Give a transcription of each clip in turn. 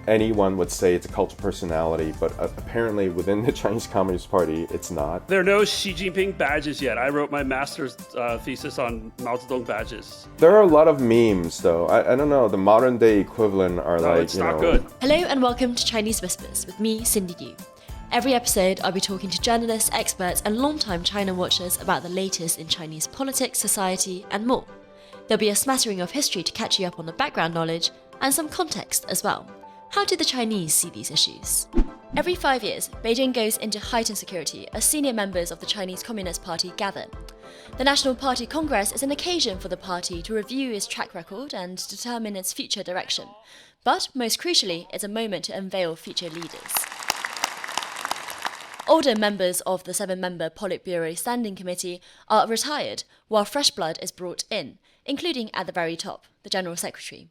anyone would say it's a cult of personality, but apparently within the Chinese Communist Party, it's not. There are no Xi Jinping badges yet. I wrote my master's thesis on Mao Zedong badges. There are a lot of memes, though. I don't know, the modern day equivalent are it's not good. Hello and welcome to Chinese Whispers with me, Cindy Yu. Every episode, I'll be talking to journalists, experts, and long-time China watchers about the latest in Chinese politics, society, and more. There'll be a smattering of history to catch you up on the background knowledge, and some context as well. How do the Chinese see these issues? Every 5 years, Beijing goes into heightened security as senior members of the Chinese Communist Party gather. The National Party Congress is an occasion for the party to review its track record and determine its future direction. But, most crucially, it's a moment to unveil future leaders. Older members of the 7-member Politburo Standing Committee are retired, while fresh blood is brought in, including at the very top, the General Secretary.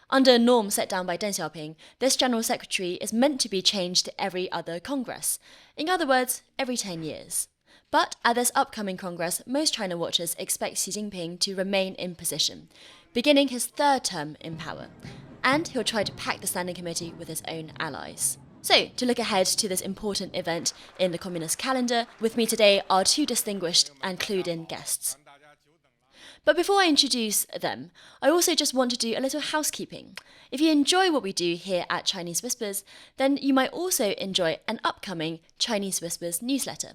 Under a norm set down by Deng Xiaoping, this General Secretary is meant to be changed every other Congress. In other words, every 10 years. But at this upcoming Congress, most China watchers expect Xi Jinping to remain in position, beginning his 3rd term in power. And he'll try to pack the Standing Committee with his own allies. So, to look ahead to this important event in the Communist calendar, with me today are 2 distinguished and clued-in guests. But before I introduce them, I also just want to do a little housekeeping. If you enjoy what we do here at Chinese Whispers, then you might also enjoy an upcoming Chinese Whispers newsletter.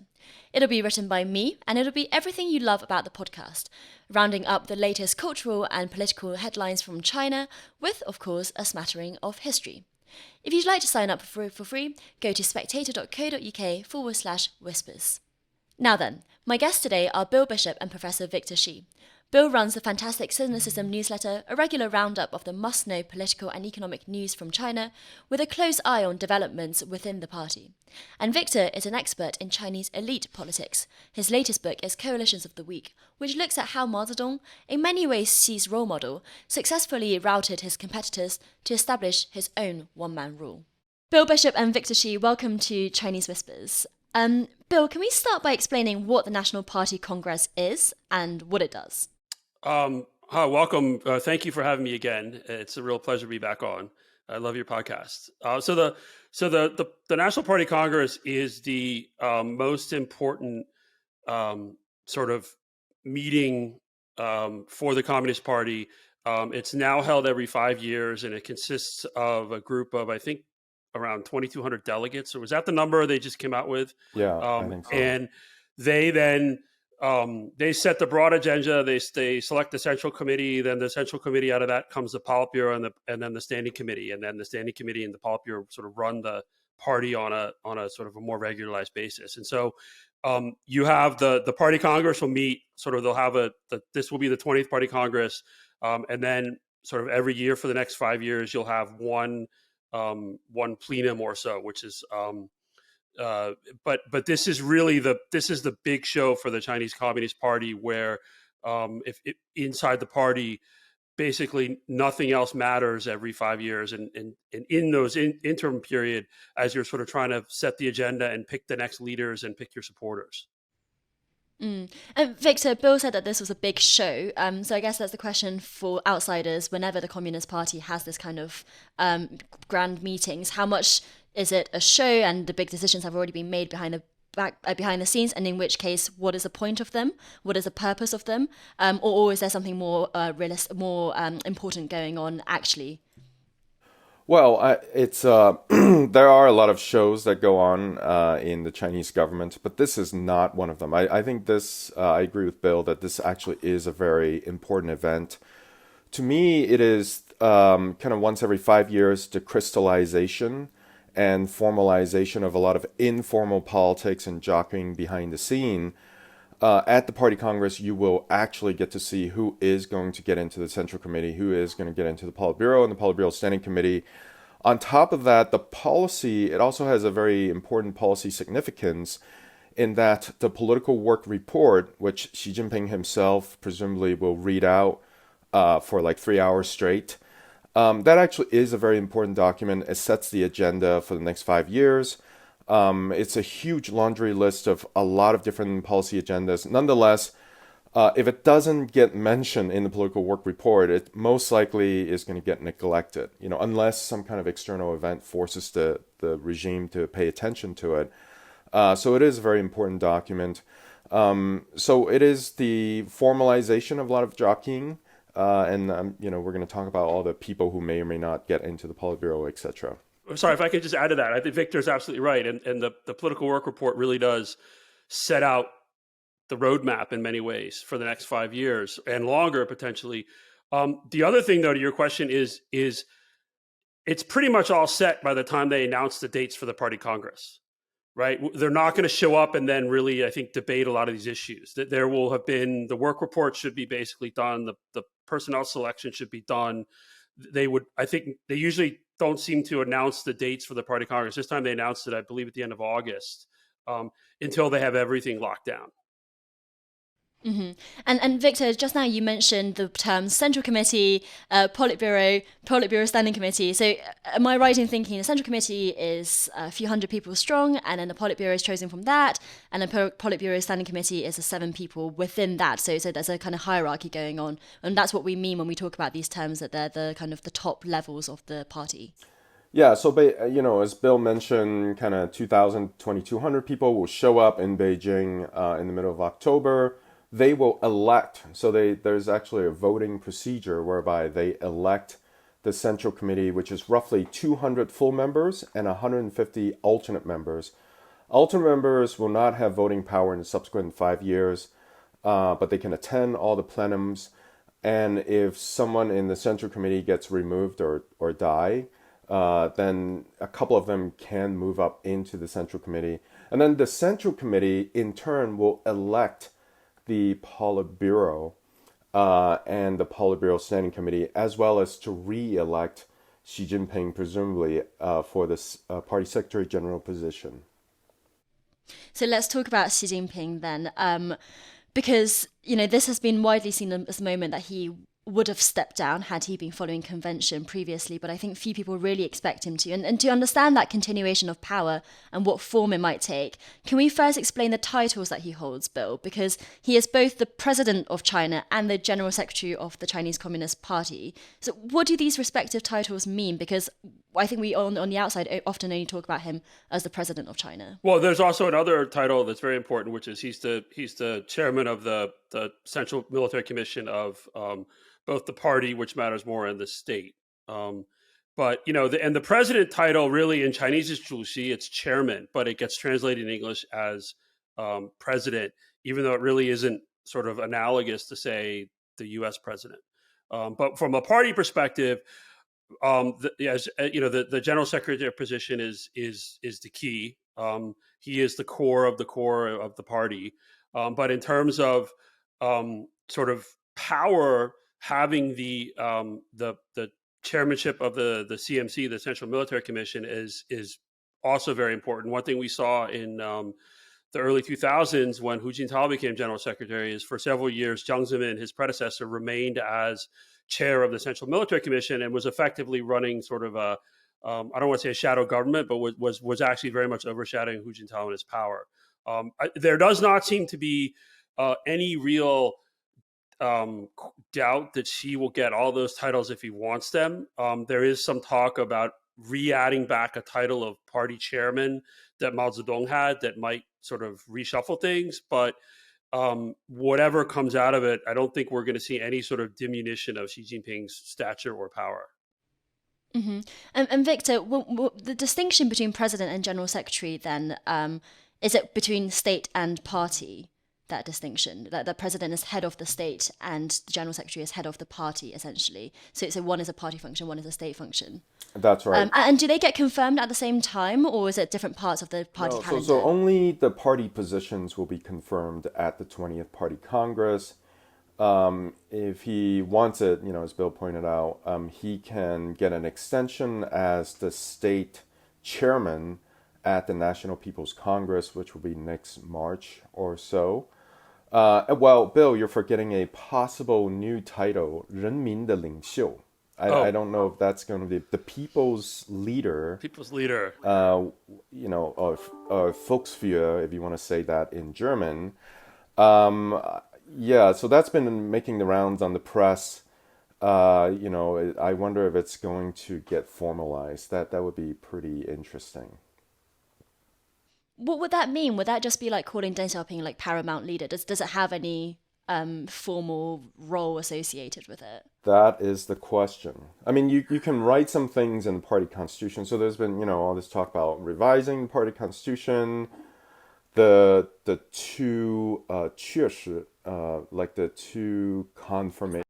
It'll be written by me, and it'll be everything you love about the podcast, rounding up the latest cultural and political headlines from China, with, of course, a smattering of history. If you'd like to sign up for free, go to spectator.co.uk/whispers. Now then, my guests today are Bill Bishop and Professor Victor Shih. Bill runs the fantastic Sinocism newsletter, a regular roundup of the must-know political and economic news from China, with a close eye on developments within the party. And Victor is an expert in Chinese elite politics. His latest book is Coalitions of the Weak, which looks at how Mao Zedong, in many ways Xi's role model, successfully routed his competitors to establish his own one-man rule. Bill Bishop and Victor Shih, welcome to Chinese Whispers. Bill, can we start by explaining what the National Party Congress is and what it does? Hi, welcome. Thank you for having me again. It's a real pleasure to be back on. I love your podcast. So the National Party Congress is the most important sort of meeting for the Communist Party. It's now held every 5 years, and it consists of a group of, I think, around 2,200 delegates. Or was that the number they just came out with? Yeah, I think so. And they then they set the broad agenda. They select the Central Committee. Then the Central Committee, out of that comes the Politburo and then the Standing Committee. And then the Standing Committee and the Politburo sort of run the party on a sort of a more regularized basis. And so you have the Party Congress will meet. Sort of they'll have this will be the 20th Party Congress, and then sort of every year for the next 5 years you'll have one plenum or so, which is. But this is really the big show for the Chinese Communist Party, where if inside the party, basically nothing else matters every 5 years, and in those interim period, as you're sort of trying to set the agenda and pick the next leaders and pick your supporters. And Victor, Bill said that this was a big show. So I guess that's the question for outsiders. Whenever the Communist Party has this kind of grand meetings, how much is it a show, and the big decisions have already been made behind the scenes? And in which case, what is the point of them? What is the purpose of them? Or is there something more important going on actually? Well, it's there are a lot of shows that go on in the Chinese government, but this is not one of them. I think this, I agree with Bill that this actually is a very important event. To me, it is kind of once every 5 years the crystallization and formalization of a lot of informal politics and jockeying behind the scene. At the Party Congress, you will actually get to see who is going to get into the Central Committee, who is going to get into the Politburo and the Politburo Standing Committee. On top of that, the policy, it also has a very important policy significance in that the political work report, which Xi Jinping himself presumably will read out for like 3 hours straight, that actually is a very important document. It sets the agenda for the next 5 years. It's a huge laundry list of a lot of different policy agendas. Nonetheless, If it doesn't get mentioned in the political work report, it most likely is going to get neglected, unless some kind of external event forces the regime to pay attention to it. So it is a very important document. So it is the formalization of a lot of jockeying, and we're going to talk about all the people who may or may not get into the Politburo, etc. Sorry, if I could just add to that. I think Victor's absolutely right. And the political work report really does set out the roadmap in many ways for the next 5 years and longer, potentially. The other thing, though, to your question is it's pretty much all set by the time they announce the dates for the party Congress, right? They're not going to show up and then really, I think, debate a lot of these issues. That there will have been, the work report should be basically done. The personnel selection should be done. I think they usually don't seem to announce the dates for the party Congress. This time they announced it, I believe, at the end of August, until they have everything locked down. Mm-hmm. And Victor, just now you mentioned the terms Central Committee, Politburo Standing Committee. So am I right in thinking the Central Committee is a few hundred people strong, and then the Politburo is chosen from that, and the Politburo Standing Committee is 7 people within that. So there's a kind of hierarchy going on, and that's what we mean when we talk about these terms, that they're the kind of the top levels of the party. Yeah, so as Bill mentioned, kind of 2,000, 2,200 people will show up in Beijing in the middle of October. They will elect, so there's actually a voting procedure whereby they elect the Central Committee, which is roughly 200 full members and 150 alternate members. Alternate members will not have voting power in the subsequent 5 years, but they can attend all the plenums. And if someone in the Central Committee gets removed or die, then a couple of them can move up into the Central Committee. And then the Central Committee, in turn, will elect the Politburo and the Politburo Standing Committee, as well as to re-elect Xi Jinping, presumably, for this party secretary general position. So let's talk about Xi Jinping then, because this has been widely seen as the moment that he would have stepped down had he been following convention previously, but I think few people really expect him to. And to understand that continuation of power and what form it might take, can we first explain the titles that he holds, Bill? Because he is both the president of China and the general secretary of the Chinese Communist Party. So what do these respective titles mean? Because I think we on the outside often only talk about him as the president of China. Well, there's also another title that's very important, which is he's the chairman of the Central Military Commission of both the party, which matters more, and the state. But the president title really in Chinese is 主席, it's chairman, but it gets translated in English as president, even though it really isn't sort of analogous to, say, the U.S. president. But from a party perspective, the general secretary position is the key. He is the core of the party. But in terms of sort of power, having the chairmanship of the CMC, the Central Military Commission, is also very important. One thing we saw in the early 2000s when Hu Jintao became general secretary is for several years, Jiang Zemin, his predecessor, remained as chair of the Central Military Commission and was effectively running sort of I don't want to say a shadow government, but was actually very much overshadowing Hu Jintao and his power. There does not seem to be any real doubt that Xi will get all those titles if he wants them. There is some talk about re-adding back a title of party chairman that Mao Zedong had that might sort of reshuffle things, but whatever comes out of it, I don't think we're going to see any sort of diminution of Xi Jinping's stature or power. Mm-hmm. And Victor, the distinction between president and general secretary then, is it between state and party? That distinction, that the president is head of the state and the general secretary is head of the party, essentially. So one is a party function, one is a state function. That's right. And do they get confirmed at the same time, or is it different parts of the party calendar? So only the party positions will be confirmed at the 20th Party Congress. If he wants it, as Bill pointed out, he can get an extension as the state chairman at the National People's Congress, which will be next March or so. Well, Bill, you're forgetting a possible new title, 人民的领袖. I don't know if that's going to be the people's leader. People's leader. Or Volksführer, if you want to say that in German. Yeah, so that's been making the rounds on the press. I wonder if it's going to get formalized. That would be pretty interesting. What would that mean? Would that just be like calling Deng Xiaoping like paramount leader? Does it have any formal role associated with it? That is the question. I mean, you can write some things in the party constitution. So there's been, all this talk about revising the party constitution. The two 确实, like the two confirmation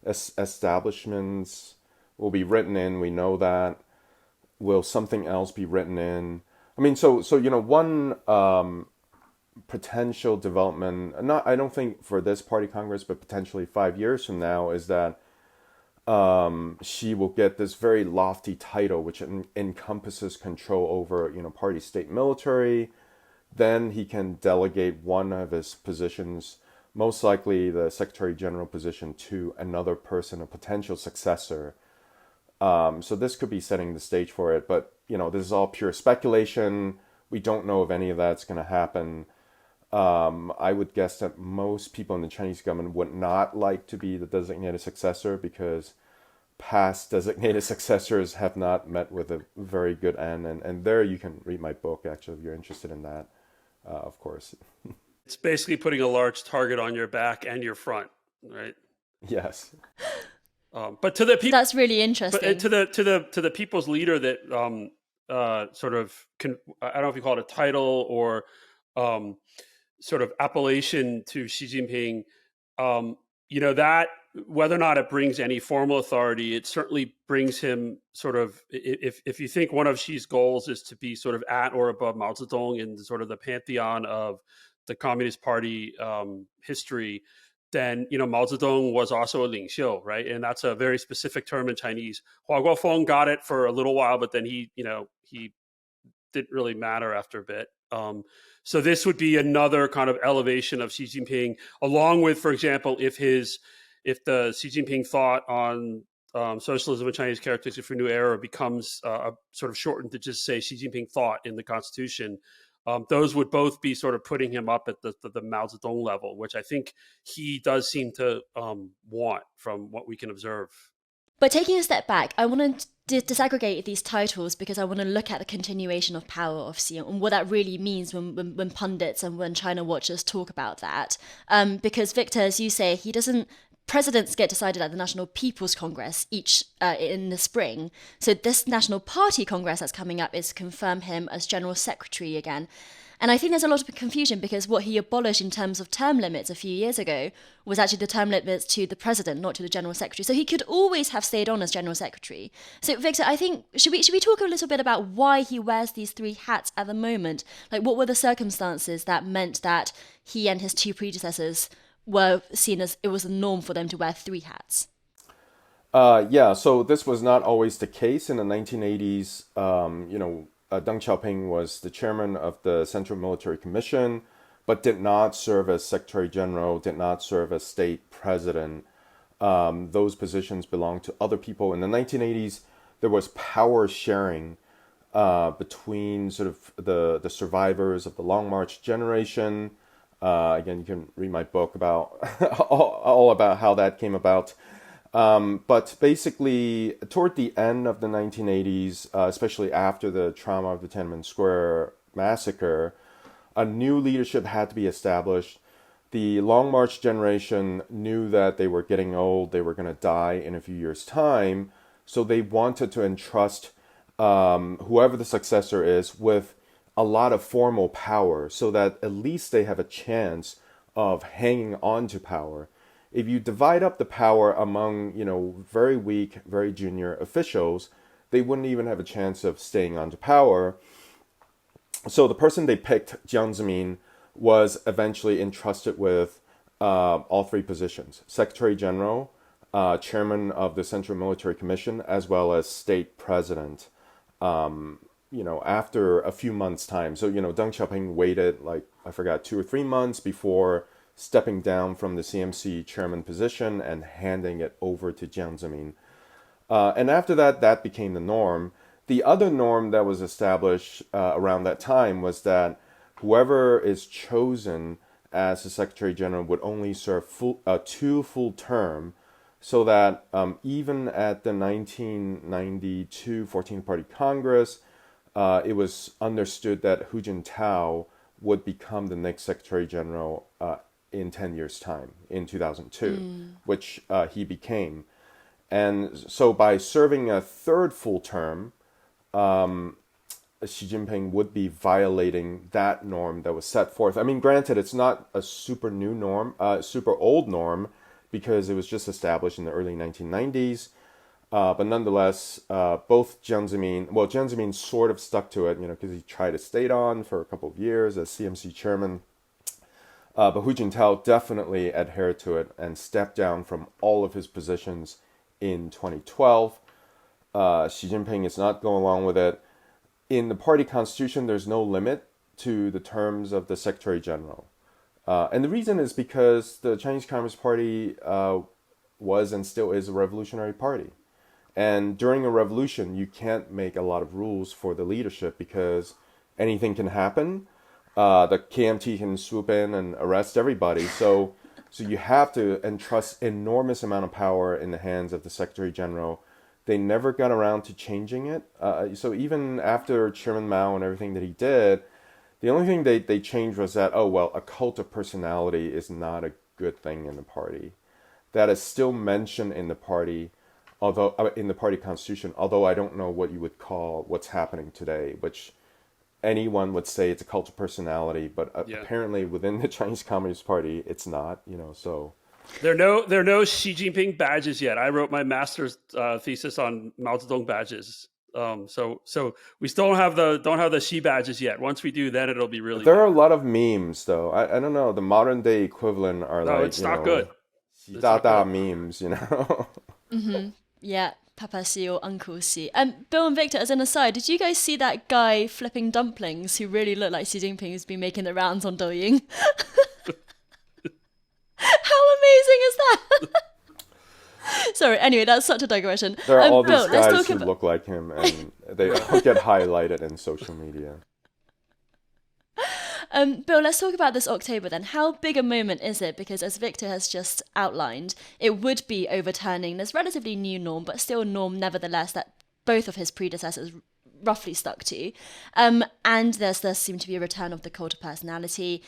establishments will be written in. We know that. Will something else be written in? I mean, one potential development, not I don't think for this party congress, but potentially 5 years from now, is that she will get this very lofty title, which encompasses control over party, state, military. Then he can delegate one of his positions, most likely the Secretary General position, to another person, a potential successor. So this could be setting the stage for it, but this is all pure speculation. We don't know if any of that's going to happen. I would guess that most people in the Chinese government would not like to be the designated successor, because past designated successors have not met with a very good end. And there you can read my book, actually, if you're interested in that, of course. It's basically putting a large target on your back and your front, right? Yes. But to the people, That's really interesting. but to the people's leader that sort of I don't know if you call it a title or sort of appellation to Xi Jinping. That whether or not it brings any formal authority, it certainly brings him sort of, if you think one of Xi's goals is to be sort of at or above Mao Zedong in sort of the pantheon of the Communist Party history, then Mao Zedong was also a 领袖, right? And that's a very specific term in Chinese. Hua Guofeng got it for a little while, but then he didn't really matter after a bit. So this would be another kind of elevation of Xi Jinping, along with, for example, if the Xi Jinping thought on socialism and Chinese characteristics for a new era becomes sort of shortened to just say Xi Jinping thought in the constitution. Those would both be sort of putting him up at the Mao Zedong level, which I think he does seem to want from what we can observe. But taking a step back, I want to disaggregate these titles because I want to look at the continuation of power of Xi and what that really means when pundits and when China watchers talk about that. Because Victor, as you say, presidents get decided at the National People's Congress each in the spring. So this National Party Congress that's coming up is to confirm him as General Secretary again. And I think there's a lot of confusion because what he abolished in terms of term limits a few years ago was actually the term limits to the president, not to the general secretary. So he could always have stayed on as general secretary. So Victor, I think should we talk a little bit about why he wears these three hats at the moment? Like, what were the circumstances that meant that he and his two predecessors were seen as it was the norm for them to wear three hats? So this was not always the case in the 1980s. Deng Xiaoping was the chairman of the Central Military Commission, but did not serve as Secretary General, did not serve as state president. Those positions belonged to other people. In the 1980s, there was power sharing between sort of the survivors of the Long March generation. Again, you can read my book about all about how that came about. But basically, toward the end of the 1980s, especially after the trauma of the Tiananmen Square massacre, a new leadership had to be established. The Long March generation knew that they were getting old, they were going to die in a few years' time, so they wanted to entrust whoever the successor is with a lot of formal power so that at least they have a chance of hanging on to power. If you divide up the power among, very weak, very junior officials, they wouldn't even have a chance of staying on to power. So the person they picked, Jiang Zemin, was eventually entrusted with all three positions: Secretary General, Chairman of the Central Military Commission, as well as State President. After a few months' time. So, Deng Xiaoping waited 2 or 3 months before stepping down from the CMC chairman position and handing it over to Jiang Zemin. And after that became the norm. The other norm that was established around that time was that whoever is chosen as the Secretary General would only serve 2 full term, so that even at the 1992 14th Party Congress, it was understood that Hu Jintao would become the next Secretary General in 10 years' time, in 2002, which he became. And so by serving a 3rd full term, Xi Jinping would be violating that norm that was set forth. I mean, granted, it's not a super new norm, super old norm, because it was just established in the early 1990s. But nonetheless, both Jiang Zemin sort of stuck to it, because he tried to stay on for a couple of years as CMC chairman. But Hu Jintao definitely adhered to it and stepped down from all of his positions in 2012. Xi Jinping is not going along with it. In the party constitution, there's no limit to the terms of the Secretary General. And the reason is because the Chinese Communist Party was and still is a revolutionary party. And during a revolution, you can't make a lot of rules for the leadership because anything can happen. The KMT can swoop in and arrest everybody. So you have to entrust enormous amount of power in the hands of the Secretary General. They never got around to changing it. So even after Chairman Mao and everything that he did, the only thing they changed was that, a cult of personality is not a good thing in the party. That is still mentioned in the party, although in the party constitution, although I don't know what you would call what's happening today, which anyone would say it's a cult of personality, but apparently within the Chinese Communist Party, it's not, so... There are no Xi Jinping badges yet. I wrote my master's thesis on Mao Zedong badges. So we still don't have the Xi badges yet. Once we do, then it'll be really. There are a lot of memes, though. I don't know. The modern day equivalent are it's not good. Xi Dada memes, Mm-hmm. Yeah, Papa Xi or Uncle Xi. Bill and Victor, as an aside, did you guys see that guy flipping dumplings who really looked like Xi Jinping, who's been making the rounds on Douyin? How amazing is that? Sorry, anyway, that's such a digression. There are all these Bill, guys who look like him, and they all get highlighted in social media. Bill, let's talk about this October then. How big a moment is it? Because as Victor has just outlined, it would be overturning this relatively new norm, but still a norm nevertheless that both of his predecessors roughly stuck to. And there seemed to be a return of the cult of personality.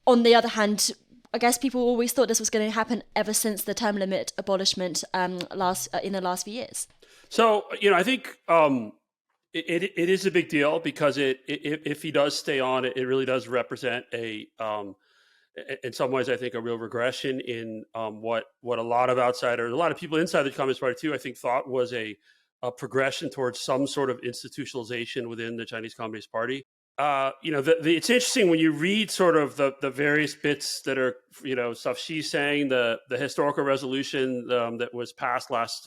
On the other hand, I guess people always thought this was going to happen ever since the term limit abolishment in the last few years. So, I think it is a big deal because if he does stay on, it really does represent in some ways, I think, a real regression in what a lot of outsiders, a lot of people inside the Communist Party too, I think thought was a progression towards some sort of institutionalization within the Chinese Communist Party. It's interesting when you read sort of the various bits that are, stuff she's saying, the historical resolution that was passed last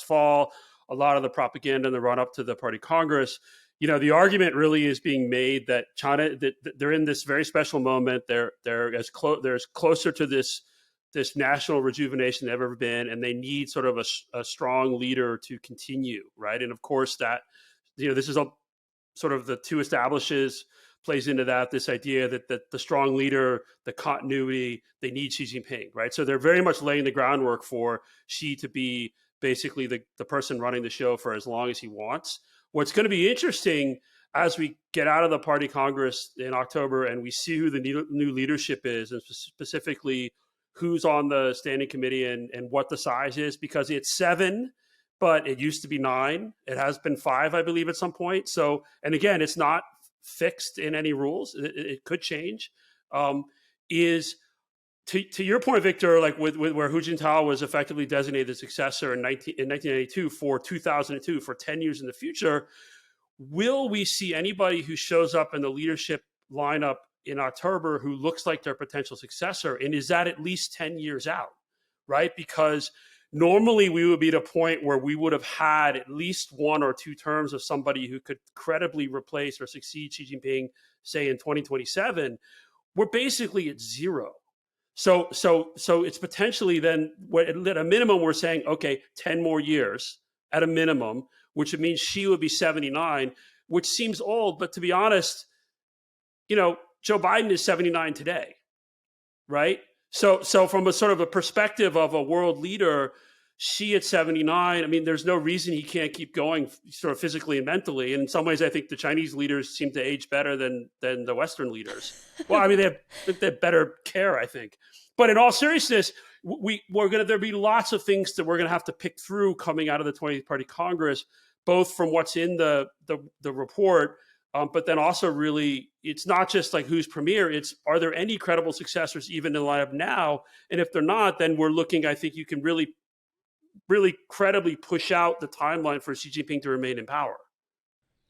fall, a lot of the propaganda in the run up to the party Congress. The argument really is being made that China, that they're in this very special moment. They're as closer to this national rejuvenation they've ever been, and they need sort of a strong leader to continue, right? And of course that, this is a sort of the two establishes plays into that, this idea that the strong leader, the continuity, they need Xi Jinping, right? So they're very much laying the groundwork for Xi to be basically the person running the show for as long as he wants. What's going to be interesting as we get out of the party Congress in October and we see who the new leadership is, and specifically who's on the standing committee and what the size is, because it's 7, but it used to be 9. It has been 5, I believe, at some point. So, and again, it's not fixed in any rules. It could change. Is to your point, Victor, like with where Hu Jintao was effectively designated the successor in 1992 for 2002 for 10 years in the future, will we see anybody who shows up in the leadership lineup in October who looks like their potential successor? And is that at least 10 years out, right? Because normally we would be at a point where we would have had at least 1 or 2 terms of somebody who could credibly replace or succeed Xi Jinping, say in 2027. We're basically at 0. So it's potentially then, at a minimum, we're saying, okay, 10 more years at a minimum, which means Xi would be 79, which seems old. But to be honest, Joe Biden is 79 today. right? So from a sort of a perspective of a world leader, Xi at 79, I mean, there's no reason he can't keep going sort of physically and mentally. And in some ways, I think the Chinese leaders seem to age better than the Western leaders. Well, I mean, they have better care, I think. But in all seriousness, there'll be lots of things that we're going to have to pick through coming out of the 20th Party Congress, both from what's in the report, but then also really, it's not just like who's premier, it's are there any credible successors even in light of now? And if they're not, then we're looking, I think you can really credibly push out the timeline for Xi Jinping to remain in power.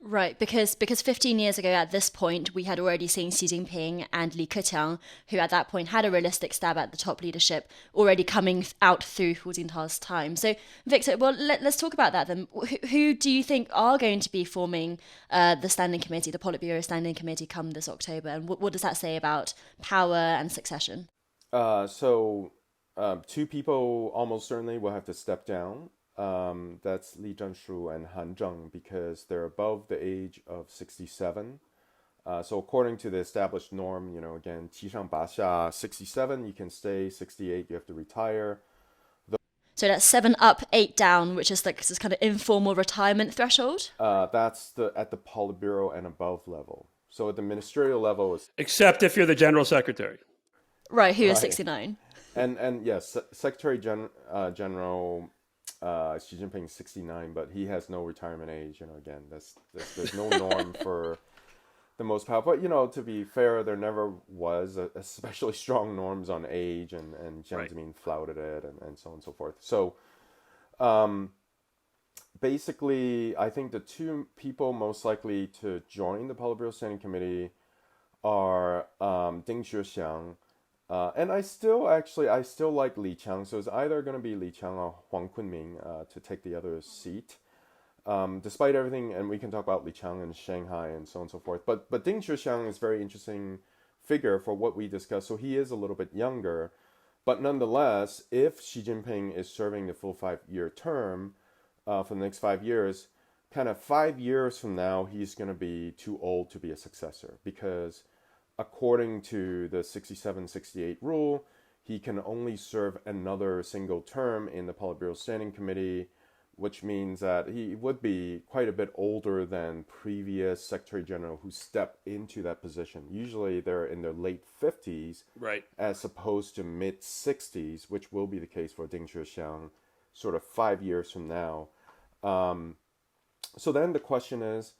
Right, because 15 years ago at this point, we had already seen Xi Jinping and Li Keqiang, who at that point had a realistic stab at the top leadership, already coming out through Hu Jintao's time. So, Victor, well, let's talk about that then. Who do you think are going to be forming the standing committee, the Politburo standing committee, come this October? And what does that say about power and succession? Two people almost certainly will have to step down. That's Li Zhenshu and Han Zheng, because they're above the age of 67. So according to the established norm, again, 七上八下, 67, you can stay, 68, you have to retire. So that's 7 up, 8 down, which is like this kind of informal retirement threshold? That's at the Politburo and above level. So at the ministerial level is... Except if you're the general secretary. Right, who is 69. And yes, Secretary General Xi Jinping is 69, but he has no retirement age. Again, there's no norm for the most powerful. But to be fair, there never was especially strong norms on age, and Jiang Zemin flouted it, and so on and so forth. So, basically, I think the two people most likely to join the Politburo Standing Committee are Ding Xuexiang. And I still like Li Qiang, so it's either going to be Li Qiang or Huang Kunming to take the other seat. Despite everything, and we can talk about Li Qiang and Shanghai and so on and so forth. But Ding Xuexiang is a very interesting figure for what we discussed. So he is a little bit younger, but nonetheless, if Xi Jinping is serving the full 5-year term for the next 5 years, kind of 5 years from now, he's going to be too old to be a successor, because according to the 67-68 rule, he can only serve another single term in the Politburo Standing Committee, which means that he would be quite a bit older than previous Secretary General who stepped into that position. Usually they're in their late 50s, right, as opposed to mid 60s, which will be the case for Ding Xuexiang sort of 5 years from now. So then the question is,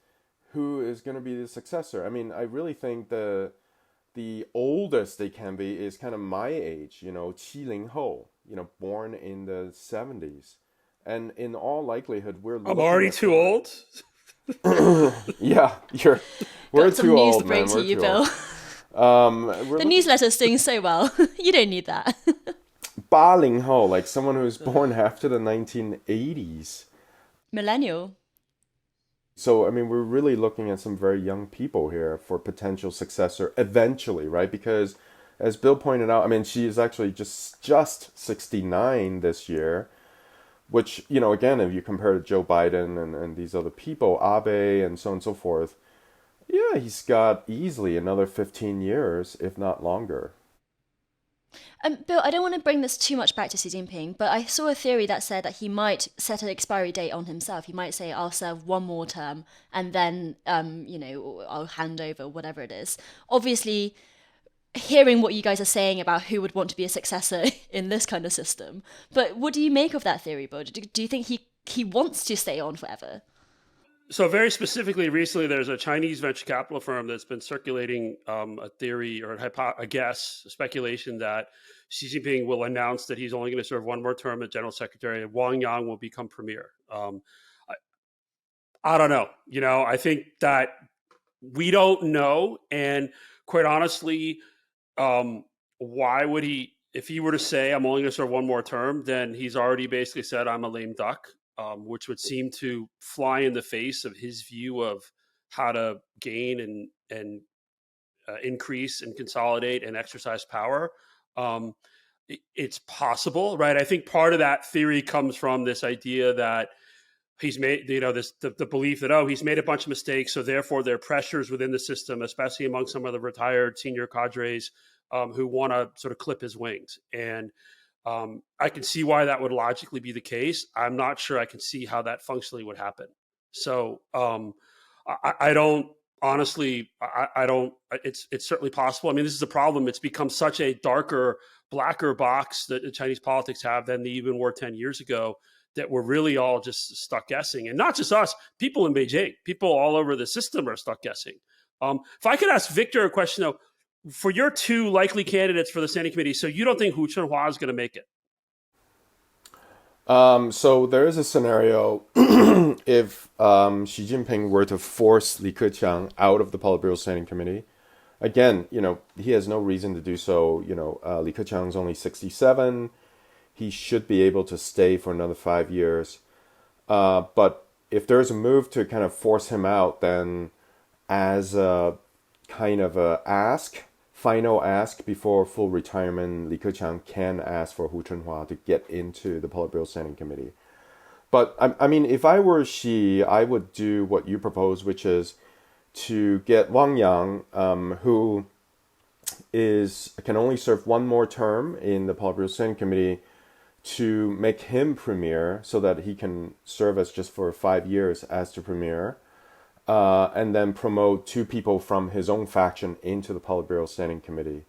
who is going to be the successor? I mean, I really think the oldest they can be is kind of my age, Qi Ling Ho, born in the 70s. And in all likelihood, I'm already too old? Yeah, we're too old, man. Got some news to bring to you, Bill. The newsletter's doing so well. You don't need that. Ba Ling Ho, like someone who's born after the 1980s. Millennial. So, I mean, we're really looking at some very young people here for potential successor eventually, right? Because, as Bill pointed out, I mean, she is actually just 69 this year, which, again, if you compare to Joe Biden and these other people, Abe and so on and so forth, yeah, he's got easily another 15 years, if not longer. Bill, I don't want to bring this too much back to Xi Jinping, but I saw a theory that said that he might set an expiry date on himself. He might say, I'll serve one more term, and then, I'll hand over, whatever it is. Obviously, hearing what you guys are saying about who would want to be a successor in this kind of system, but what do you make of that theory, Bill? Do you think he wants to stay on forever? So very specifically, recently there's a Chinese venture capital firm that's been circulating a theory or a speculation that Xi Jinping will announce that he's only going to serve one more term as general secretary and Wang Yang will become premier. I don't know. I think that we don't know. And quite honestly, why would he, if he were to say, I'm only going to serve one more term, then he's already basically said, I'm a lame duck. Which would seem to fly in the face of his view of how to gain and increase and consolidate and exercise power. It's possible, right? I think part of that theory comes from this idea that he's made, the belief that, he's made a bunch of mistakes, so therefore there are pressures within the system, especially among some of the retired senior cadres, who want to sort of clip his wings. And I can see why that would logically be the case. I'm not sure I can see how that functionally would happen. So I don't honestly. I don't. It's certainly possible. I mean, this is a problem. It's become such a darker, blacker box that the Chinese politics have than they even were 10 years ago, that we're really all just stuck guessing. And not just us, people in Beijing, people all over the system are stuck guessing. If I could ask Victor a question, though, for your two likely candidates for the Standing Committee, so you don't think Hu Chunhua is going to make it? So there is a scenario if Xi Jinping were to force Li Keqiang out of the Politburo Standing Committee. Again, he has no reason to do so. Li Keqiang's only 67. He should be able to stay for another 5 years. But if there's a move to kind of force him out, then as a kind of final ask before full retirement, Li Keqiang can ask for Hu Chunhua to get into the Politburo Standing Committee. But I mean, if I were Xi, I would do what you propose, which is to get Wang Yang, who can only serve one more term in the Politburo Standing Committee, to make him premier so that he can serve as just for 5 years as the premier. And then promote two people from his own faction into the Politburo Standing Committee.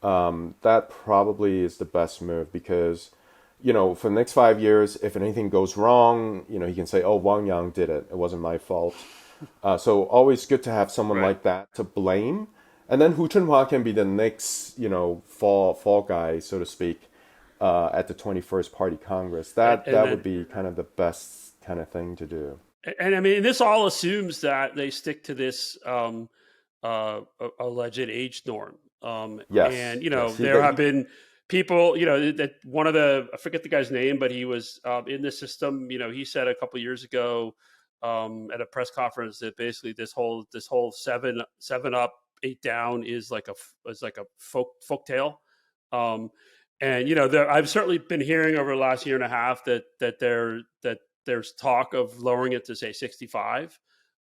That probably is the best move because, for the next 5 years, if anything goes wrong, he can say, oh, Wang Yang did it. It wasn't my fault. So always good to have someone like that to blame. And then Hu Chunhua can be the next, fall guy, so to speak, at the 21st Party Congress. That would be kind of the best kind of thing to do. And I mean, this all assumes that they stick to this alleged age norm. Yes. And, there have been people, that one of I forget the guy's name, but he was in the system. He said a couple of years ago at a press conference that basically this whole 7 up, 8 down is like a folk tale. And, I've certainly been hearing over the last year and a half that there's talk of lowering it to say 65.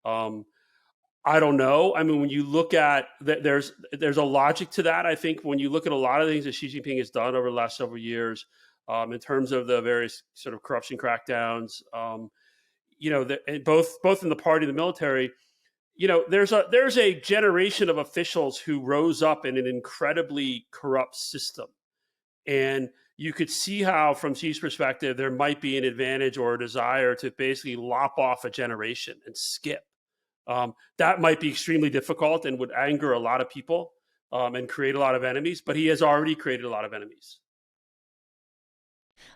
I don't know. I mean, when you look at there's a logic to that. I think when you look at a lot of things that Xi Jinping has done over the last several years, in terms of the various sort of corruption crackdowns, both in the party and the military, there's a generation of officials who rose up in an incredibly corrupt system, and you could see how, from Xi's perspective, there might be an advantage or a desire to basically lop off a generation and skip. That might be extremely difficult and would anger a lot of people and create a lot of enemies, but he has already created a lot of enemies.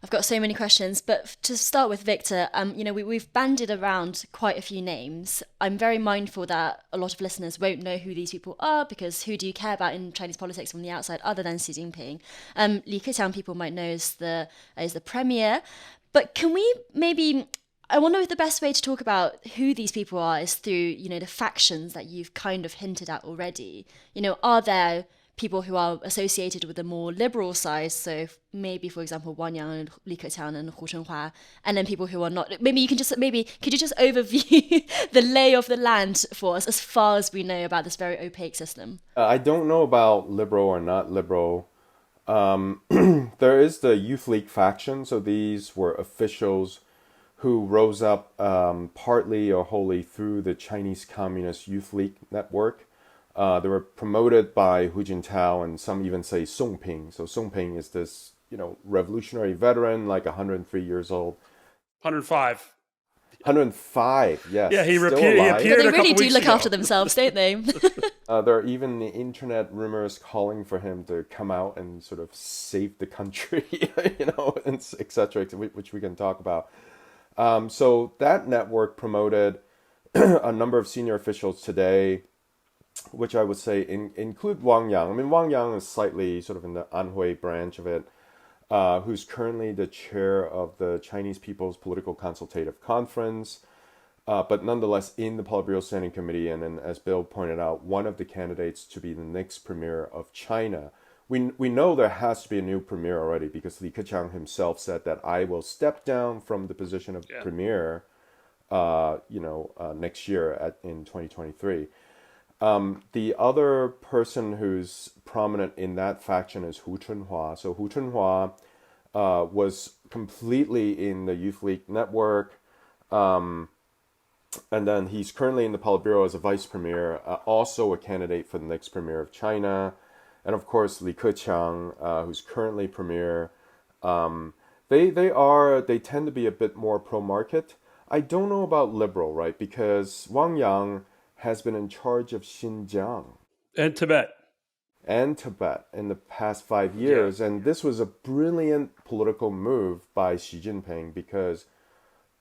I've got so many questions, but to start with Victor, we've bandied around quite a few names. I'm very mindful that a lot of listeners won't know who these people are, because who do you care about in Chinese politics from the outside other than Xi Jinping? Li Keqiang people might know as the premier, but can we maybe? I wonder if the best way to talk about who these people are is through the factions that you've kind of hinted at already. Are there people who are associated with the more liberal side, so maybe, for example, Wang Yang and Li Keqiang and Hu Chunhua, and then people who are not. Could you just overview the lay of the land for us as far as we know about this very opaque system? I don't know about liberal or not liberal. There is the Youth League faction, so these were officials who rose up partly or wholly through the Chinese Communist Youth League network. They were promoted by Hu Jintao, and some even say Song Ping. So Song Ping is this, revolutionary veteran, like 103 years old. 105. 105, yes. Yeah, he appeared but they a couple really do weeks look ago. after themselves, don't they? There are even the internet rumors calling for him to come out and sort of save the country, and et cetera, which we can talk about. So that network promoted a number of senior officials today, which I would say include Wang Yang. I mean, Wang Yang is slightly sort of in the Anhui branch of it, who's currently the chair of the Chinese People's Political Consultative Conference, but nonetheless in the Politburo Standing Committee, and then, as Bill pointed out, one of the candidates to be the next premier of China. We know there has to be a new premier already, because Li Keqiang himself said that I will step down from the position of premier, next year in 2023. The other person who's prominent in that faction is Hu Chunhua. So Hu Chunhua was completely in the Youth League network, and then he's currently in the Politburo as a vice premier, also a candidate for the next premier of China, and of course Li Keqiang, who's currently premier. They tend to be a bit more pro-market. I don't know about liberal, right? Because Wang Yang has been in charge of Xinjiang And Tibet. and Tibet in the past 5 years. And this was a brilliant political move by Xi Jinping because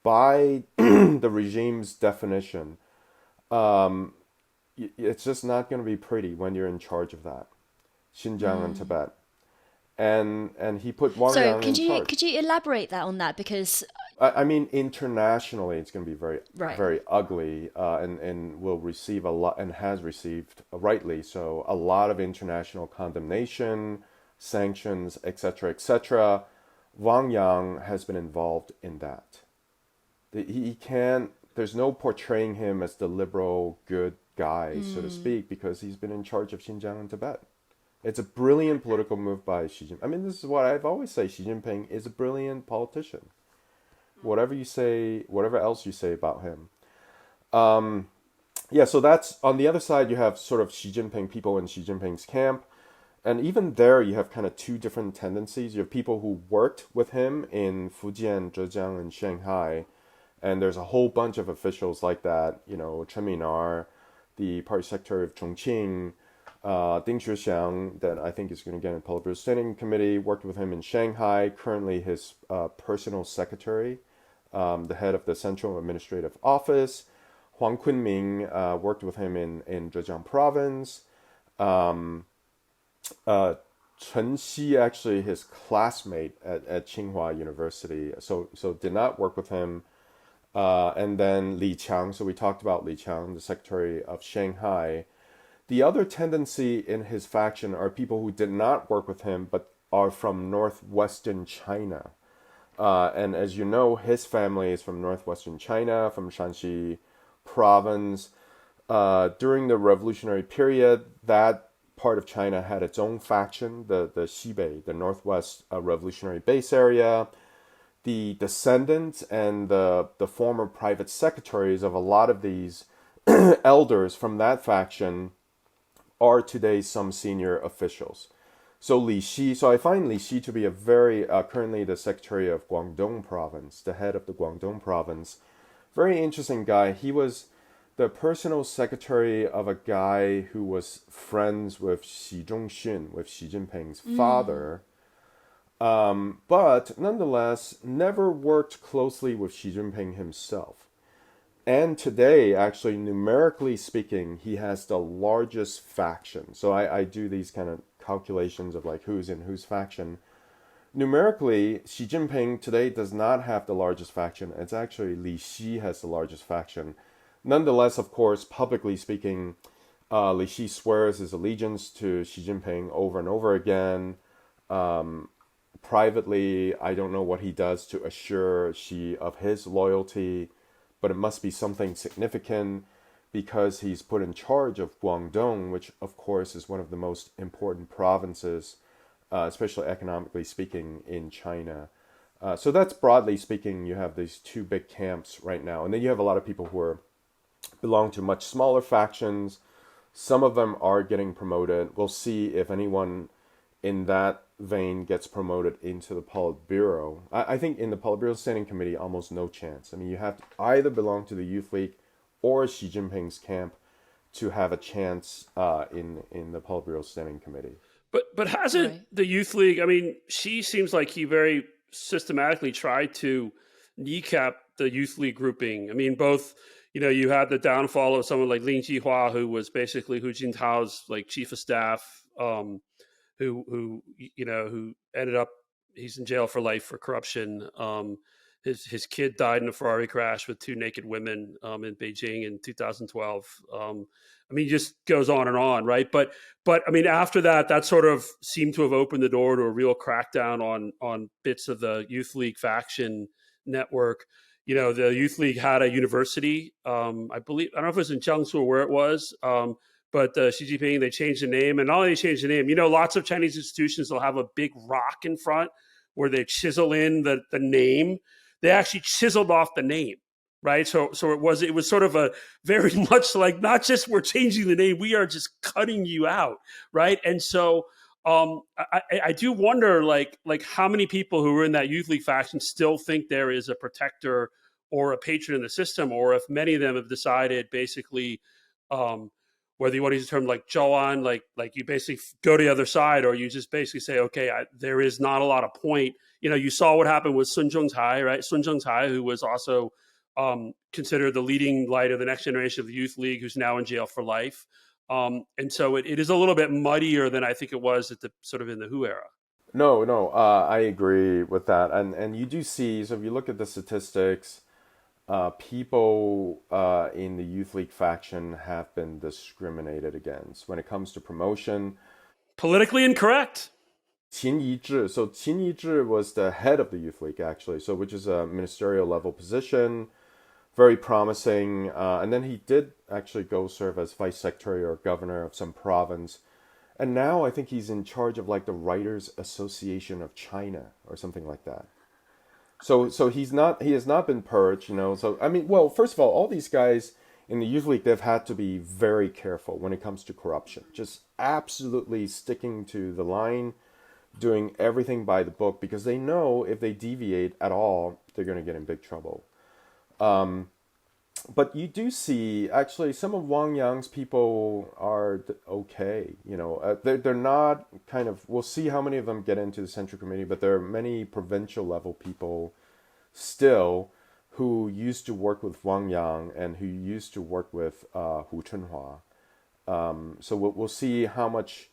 by the regime's definition, it's just not going to be pretty when you're in charge of that, Xinjiang and Tibet. And he put Wang Yang in charge. Could you elaborate that on that? Because I mean, internationally, it's going to be very, Right. very ugly, and will receive a lot, and has received, rightly so, a lot of international condemnation, sanctions, etc., etc. Wang Yang has been involved in that. He can't. There's no portraying him as the liberal good guy, so to speak, because he's been in charge of Xinjiang and Tibet. It's a brilliant political move by Xi Jinping. I mean, this is what I've always said. Xi Jinping is a brilliant politician. Whatever you say, whatever else you say about him. Yeah, so that's on the other side. You have sort of Xi Jinping people in Xi Jinping's camp. And even there, you have kind of two different tendencies. You have people who worked with him in Fujian, Zhejiang, and Shanghai. And there's a whole bunch of officials like that. You know, Chen Minar, the party secretary of Chongqing, Ding Xuexiang, that I think is going to get in Politburo Standing Committee, worked with him in Shanghai, currently his personal secretary, the head of the Central Administrative Office. Huang Kunming worked with him in Zhejiang Province. Chen Xi, actually his classmate at Tsinghua University, so did not work with him. And then Li Qiang, so we talked about Li Qiang, the secretary of Shanghai. The other tendency in his faction are people who did not work with him, but are from northwestern China. And as you know, his family is from northwestern China, from Shanxi province. During the revolutionary period, that part of China had its own faction, the Xibei, the Northwest Revolutionary Base Area. The descendants and the former private secretaries of a lot of these elders from that faction are today some senior officials. So Li Xi, so I find Li Xi to be a very, currently the secretary of Guangdong province, the head of the Guangdong province. Very interesting guy. He was the personal secretary of a guy who was friends with Xi Zhongxun, with Xi Jinping's father. But nonetheless, never worked closely with Xi Jinping himself. And today, actually, numerically speaking, he has the largest faction. So I do these kind of calculations of like who's in whose faction. Numerically, Xi Jinping today does not have the largest faction. It's actually Li Xi has the largest faction. Nonetheless, of course, publicly speaking, Li Xi swears his allegiance to Xi Jinping over and over again. Privately, I don't know what he does to assure Xi of his loyalty, but it must be something significant because he's put in charge of Guangdong, which of course is one of the most important provinces, especially economically speaking, in China. So that's broadly speaking, you have these two big camps right now. And then you have a lot of people who belong to much smaller factions. Some of them are getting promoted. We'll see if anyone in that vein gets promoted into the Politburo. I think in the Politburo Standing Committee, almost no chance. I mean, you have to either belong to the Youth League or Xi Jinping's camp to have a chance in the Politburo Standing Committee. But hasn't the Youth League? I mean, Xi seems like he very systematically tried to kneecap the Youth League grouping. I mean, both. You know, you had the downfall of someone like Lin Jihua, who was basically Hu Jintao's like chief of staff. Who ended up, he's in jail for life for corruption. His kid died in a Ferrari crash with two naked women in Beijing in 2012. I mean, just goes on, right? But I mean, after that sort of seemed to have opened the door to a real crackdown on bits of the Youth League faction network. You know, the Youth League had a university, I believe, I don't know if it was in Jiangsu or where it was, but Xi Jinping, they changed the name. And not only they changed the name, lots of Chinese institutions will have a big rock in front where they chisel in the name. They actually chiseled off the name, right? So it was sort of a very much like, not just we're changing the name, we are just cutting you out, right? And so I do wonder, like how many people who were in that youth league faction still think there is a protector or a patron in the system, or if many of them have decided basically, whether you want to use the term like Zhouan, like you basically go to the other side, or you just basically say, okay, there is not a lot of point. You saw what happened with Sun Zhongcai, right? Sun Zhongcai, who was also considered the leading light of the next generation of the youth league, who's now in jail for life. And so it is a little bit muddier than I think it was at the sort of in the Hu era. No, I agree with that, and you do see. So if you look at the statistics, people in the youth league faction have been discriminated against when it comes to promotion. Politically incorrect. Qin Yizhi. So Qin Yizhi was the head of the youth league, actually, so which is a ministerial level position, very promising. And then he did actually go serve as vice secretary or governor of some province. And now I think he's in charge of like the Writers Association of China or something like that. So he has not been purged, So I mean, well, first of all these guys in the youth league, they've had to be very careful when it comes to corruption. Just absolutely sticking to the line, doing everything by the book, because they know if they deviate at all, they're going to get in big trouble. But you do see, actually, some of Wang Yang's people are okay. They're not kind of, we'll see how many of them get into the Central Committee, but there are many provincial level people still who used to work with Wang Yang and who used to work with Hu Chunhua. So we'll see how much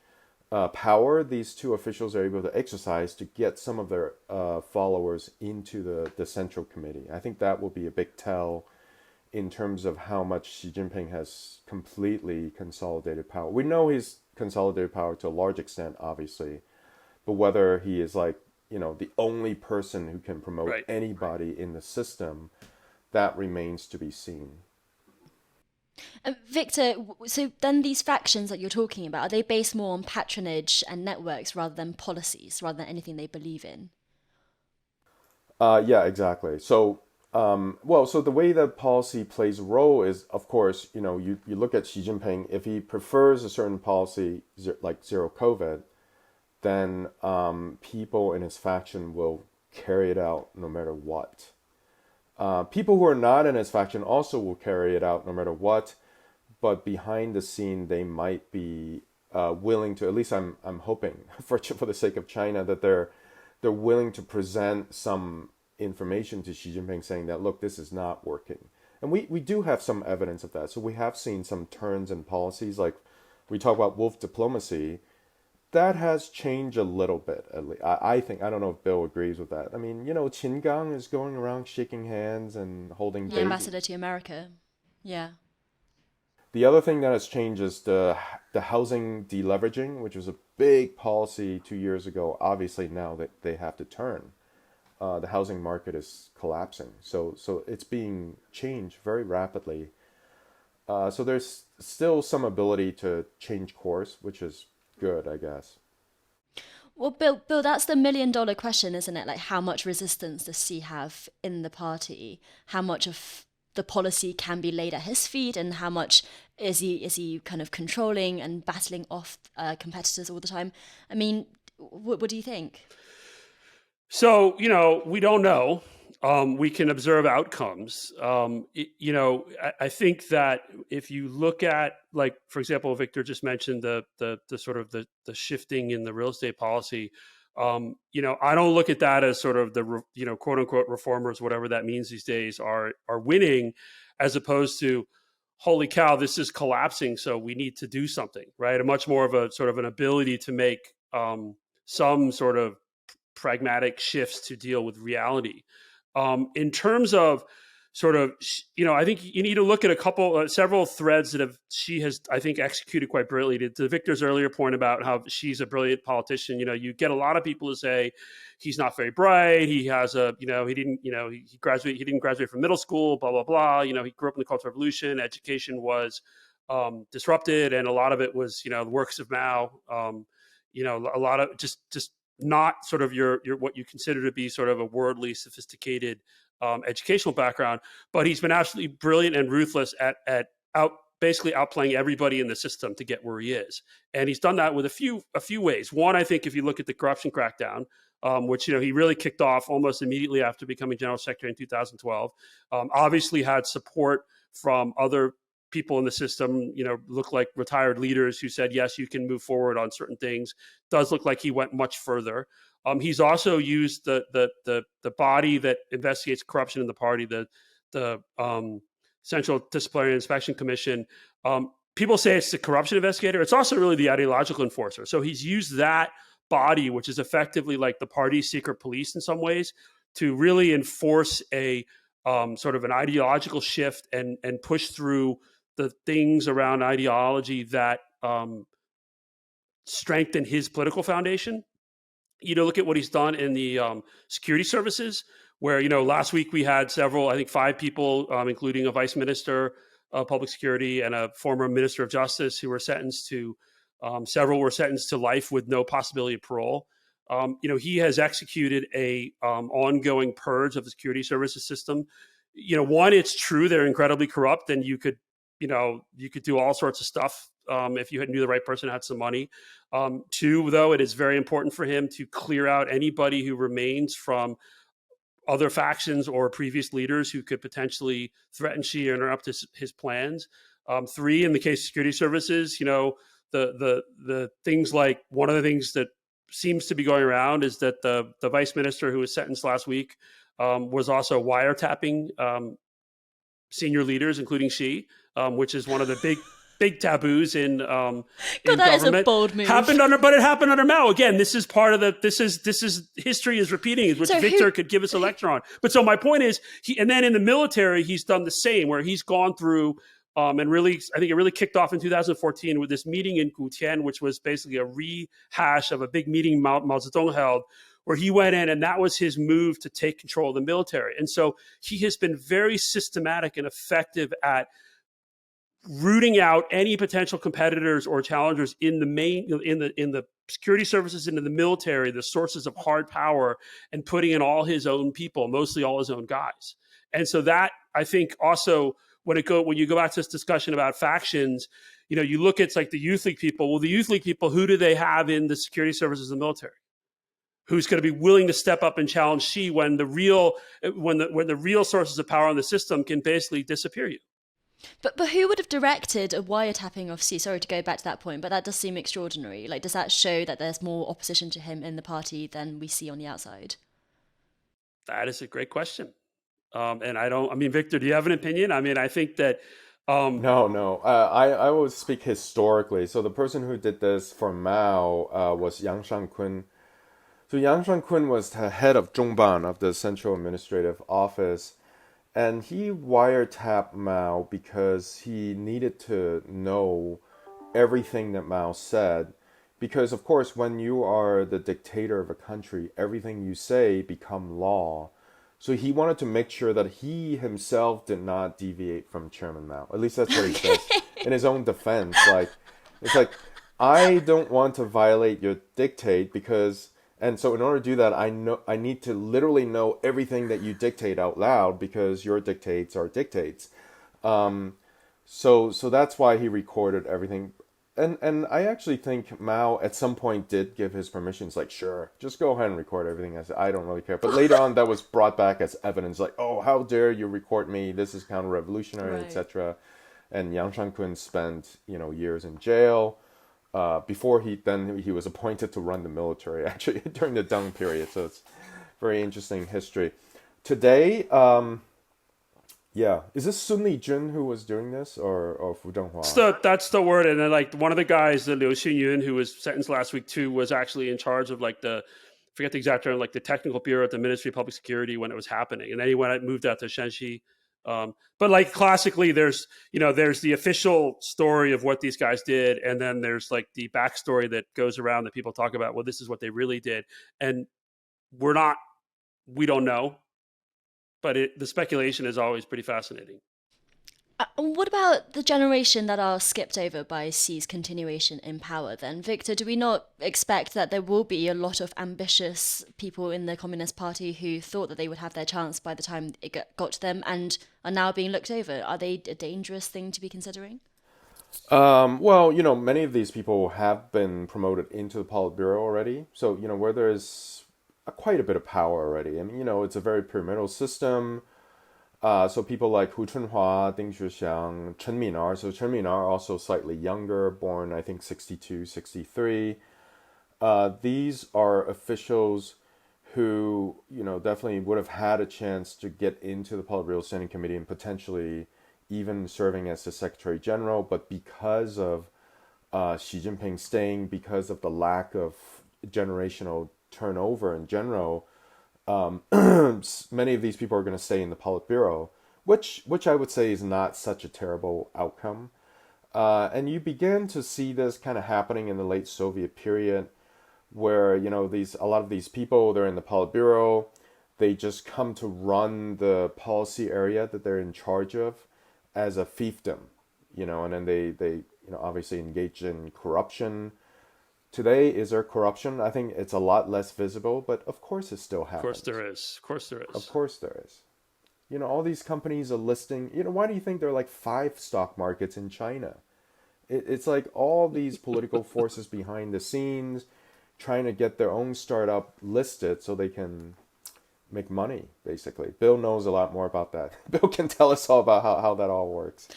power these two officials are able to exercise to get some of their followers into the Central Committee. I think that will be a big tell in terms of how much Xi Jinping has completely consolidated power. We know he's consolidated power to a large extent, obviously, but whether he is like, the only person who can promote anybody in the system, that remains to be seen. Victor, so then these factions that you're talking about, are they based more on patronage and networks rather than policies, rather than anything they believe in? Yeah, exactly. So so the way that policy plays a role is, of course, you look at Xi Jinping, if he prefers a certain policy, like zero COVID, then people in his faction will carry it out no matter what. People who are not in his faction also will carry it out no matter what, but behind the scene, they might be willing to, at least I'm hoping, for the sake of China, that they're willing to present some information to Xi Jinping saying that, look, this is not working. And we do have some evidence of that. So we have seen some turns in policies, like we talk about wolf diplomacy. That has changed a little bit, at least. I think. I don't know if Bill agrees with that. I mean, Qin Gang is going around shaking hands and holding babies. Ambassador to America. Yeah. The other thing that has changed is the housing deleveraging, which was a big policy 2 years ago. Obviously, now that they have to turn. The housing market is collapsing. So it's being changed very rapidly. So there's still some ability to change course, which is good, I guess. Well, Bill, that's the $1 million question, isn't it? Like, how much resistance does Xi have in the party? How much of the policy can be laid at his feet, and how much is he kind of controlling and battling off competitors all the time? I mean, what do you think? So, we don't know. We can observe outcomes. I think that if you look at, like, for example, Victor just mentioned the sort of the shifting in the real estate policy. I don't look at that as sort of the, quote unquote reformers, whatever that means these days, are winning, as opposed to, holy cow, this is collapsing, so we need to do something, right? A much more of a sort of an ability to make some sort of pragmatic shifts to deal with reality. In terms of sort of, I think you need to look at several threads that she has, I think, executed quite brilliantly. To Victor's earlier point about how she's a brilliant politician, you get a lot of people who say he's not very bright. He has he didn't graduate from middle school, blah, blah, blah. He grew up in the Cultural Revolution. Education was disrupted, and a lot of it was, the works of Mao. A lot of just not sort of your what you consider to be sort of a worldly, sophisticated educational background, but he's been absolutely brilliant and ruthless at basically outplaying everybody in the system to get where he is, and he's done that with a few ways. One, I think, if you look at the corruption crackdown, which he really kicked off almost immediately after becoming general secretary in 2012, obviously had support from other people in the system, look like retired leaders who said, yes, you can move forward on certain things. Does look like he went much further. He's also used the body that investigates corruption in the party, the Central Disciplinary Inspection Commission. People say it's the corruption investigator. It's also really the ideological enforcer. So he's used that body, which is effectively like the party's secret police in some ways, to really enforce a sort of an ideological shift and push through the things around ideology that strengthen his political foundation. Look at what he's done in the security services, where, last week we had several, I think 5 people, including a vice minister of public security and a former minister of justice, who were sentenced to, several were sentenced to life with no possibility of parole. He has executed a ongoing purge of the security services system. One, it's true they're incredibly corrupt, and you could do all sorts of stuff if you knew the right person had some money. 2, though, it is very important for him to clear out anybody who remains from other factions or previous leaders who could potentially threaten Xi or interrupt his plans. 3, in the case of security services, the things like, one of the things that seems to be going around is that the vice minister who was sentenced last week was also wiretapping senior leaders, including Xi, which is one of the big taboos in God, in that government. is a bold move. But it happened under Mao. Again, this is part of this is history is repeating, which So Victor could give us a lecture on. But so my point is, and then in the military, he's done the same, where he's gone through and really, I think it really kicked off in 2014 with this meeting in Gutian, which was basically a rehash of a big meeting Mao Zedong held, where he went in, and that was his move to take control of the military. And so he has been very systematic and effective at rooting out any potential competitors or challengers in the security services, into the military, the sources of hard power, and putting in all his own people, mostly all his own guys. And so that, I think, also when you go back to this discussion about factions, you look at like the Youth League people. Well, the Youth League people, who do they have in the security services and military? Who's going to be willing to step up and challenge Xi when the real sources of power in the system can basically disappear you? But who would have directed a wiretapping of Xi? Sorry to go back to that point, but that does seem extraordinary. Like, does that show that there's more opposition to him in the party than we see on the outside? That is a great question. Victor, do you have an opinion? I think that... No. I will speak historically. So the person who did this for Mao was Yang Shangkun. So Yang Shangkun was the head of Zhongban, of the Central Administrative Office. And he wiretapped Mao because he needed to know everything that Mao said. Because, of course, when you are the dictator of a country, everything you say become law. So he wanted to make sure that he himself did not deviate from Chairman Mao. At least that's what he says in his own defense. It's like, I don't want to violate your dictate because... And so in order to do that, I need to literally know everything that you dictate out loud because your dictates are dictates. So that's why he recorded everything. And I actually think Mao at some point did give his permissions, like, sure, just go ahead and record everything. I said, I don't really care. But later on, that was brought back as evidence, like, oh, how dare you record me? This is counter-revolutionary, right, etc. And Yang Shangkun spent, years in jail. Before he was appointed to run the military, actually, during the Deng period. So it's very interesting history. Today, is this Sun Lijun who was doing this, or Fu Zhenghua? That's the word. And then, like, one of the guys, the Liu Xunyun, who was sentenced last week too, was actually in charge of, like, forget the exact term, like the technical bureau at the Ministry of Public Security when it was happening. And then he moved out to Shanxi. But like classically, there's the official story of what these guys did, and then there's like the backstory that goes around that people talk about. Well, this is what they really did, and we don't know, but the speculation is always pretty fascinating. What about the generation that are skipped over by Xi's continuation in power then? Victor, do we not expect that there will be a lot of ambitious people in the Communist Party who thought that they would have their chance by the time it got to them and are now being looked over? Are they a dangerous thing to be considering? Well, many of these people have been promoted into the Politburo already. So, where there's quite a bit of power already. I mean, it's a very pyramidal system. So people like Hu Chunhua, Ding Zhixiang, Chen Minar. So Chen Minar also slightly younger, born I think 62, 63. These are officials who, definitely would have had a chance to get into the Politburo Standing Committee and potentially even serving as the Secretary General. But because of Xi Jinping staying, because of the lack of generational turnover in general, many of these people are going to stay in the Politburo, which I would say is not such a terrible outcome. And you begin to see this kind of happening in the late Soviet period, where a lot of these people, they're in the Politburo, they just come to run the policy area that they're in charge of as a fiefdom, and then they obviously engage in corruption. Today, is there corruption? I think it's a lot less visible, but of course it still happens. Of course there is. Of course there is. Of course there is. All these companies are listing, why do you think there are like 5 stock markets in China? It's like all these political forces behind the scenes trying to get their own startup listed so they can make money, basically. Bill knows a lot more about that. Bill can tell us all about how that all works.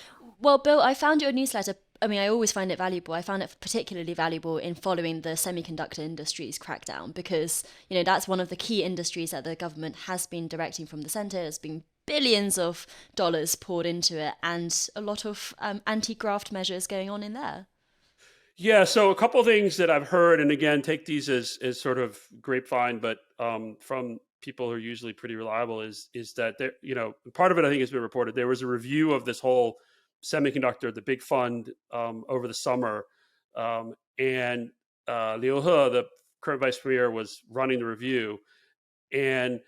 Well, Bill, I found your newsletter. I mean, I always find it valuable. I found it particularly valuable in following the semiconductor industry's crackdown because, that's one of the key industries that the government has been directing from the centre. There's been billions of dollars poured into it and a lot of anti-graft measures going on in there. Yeah, so a couple of things that I've heard, and again, take these as sort of grapevine, but from people who are usually pretty reliable, is that there, part of it I think has been reported. There was a review of this whole semiconductor, the big fund, over the summer, and Liu He, the current vice premier, was running the review, and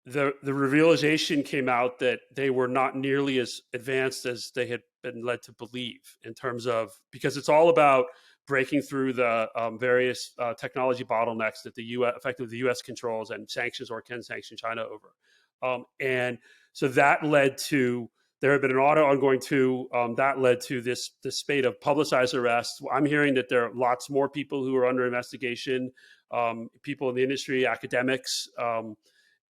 the realization came out that they were not nearly as advanced as they had been led to believe in terms of, because it's all about breaking through the various technology bottlenecks that effectively the U.S. controls and sanctions or can sanction China over. And so that led to, there had been an audit ongoing too. That led to this spate of publicized arrests. I'm hearing that there are lots more people who are under investigation, people in the industry, academics,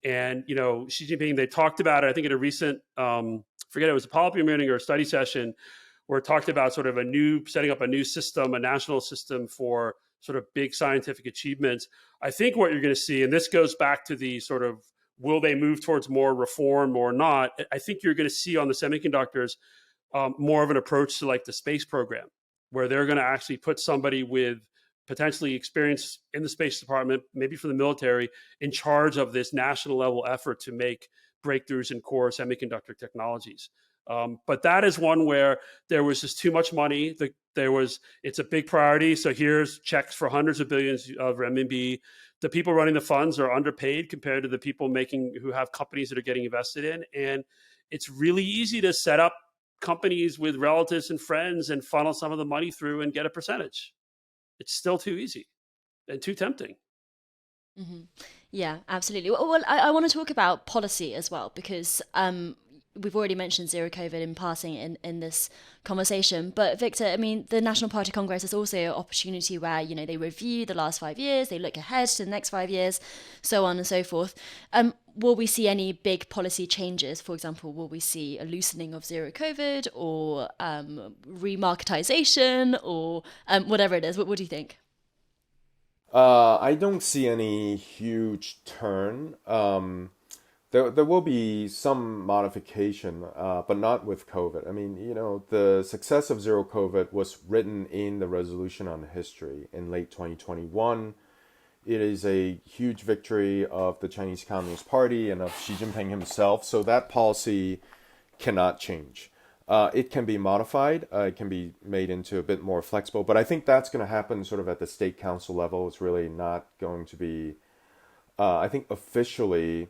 and Xi Jinping. They talked about it, I think, at a recent, forget it was a Politburo meeting or a study session, where it talked about sort of setting up a new system, a national system for sort of big scientific achievements. I think what you're going to see, and this goes back to the sort of, will they move towards more reform or not? I think you're going to see on the semiconductors more of an approach to like the space program, where they're going to actually put somebody with potentially experience in the Space Department, maybe from the military, in charge of this national level effort to make breakthroughs in core semiconductor technologies. But that is one where there was just too much money. It's a big priority. So here's checks for hundreds of billions of renminbi. The people running the funds are underpaid compared to the people who have companies that are getting invested in. And it's really easy to set up companies with relatives and friends and funnel some of the money through and get a percentage. It's still too easy and too tempting. Mm-hmm. Yeah, absolutely. Well, I want to talk about policy as well, because we've already mentioned zero COVID in passing in this conversation. But Victor, I mean, the National Party Congress is also an opportunity where, they review the last 5 years, they look ahead to the next 5 years, so on and so forth. Will we see any big policy changes? For example, will we see a loosening of zero COVID or remarketization or whatever it is? What do you think? I don't see any huge turn. There will be some modification, but not with COVID. I mean, the success of zero COVID was written in the resolution on history in late 2021. It is a huge victory of the Chinese Communist Party and of Xi Jinping himself. So that policy cannot change. It can be modified. It can be made into a bit more flexible. But I think that's going to happen sort of at the state council level. It's really not going to be, I think officially,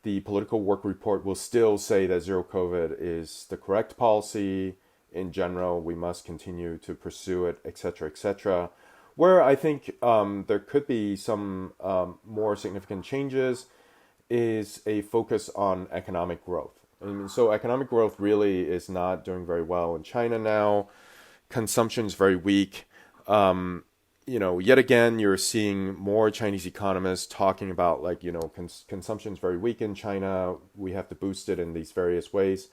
the political work report will still say that zero COVID is the correct policy. In general, we must continue to pursue it, etc., etc. Where I think there could be some more significant changes is a focus on economic growth. I mean, so economic growth really is not doing very well in China now. Consumption is very weak. Yet again, you're seeing more Chinese economists talking about consumption is very weak in China. We have to boost it in these various ways.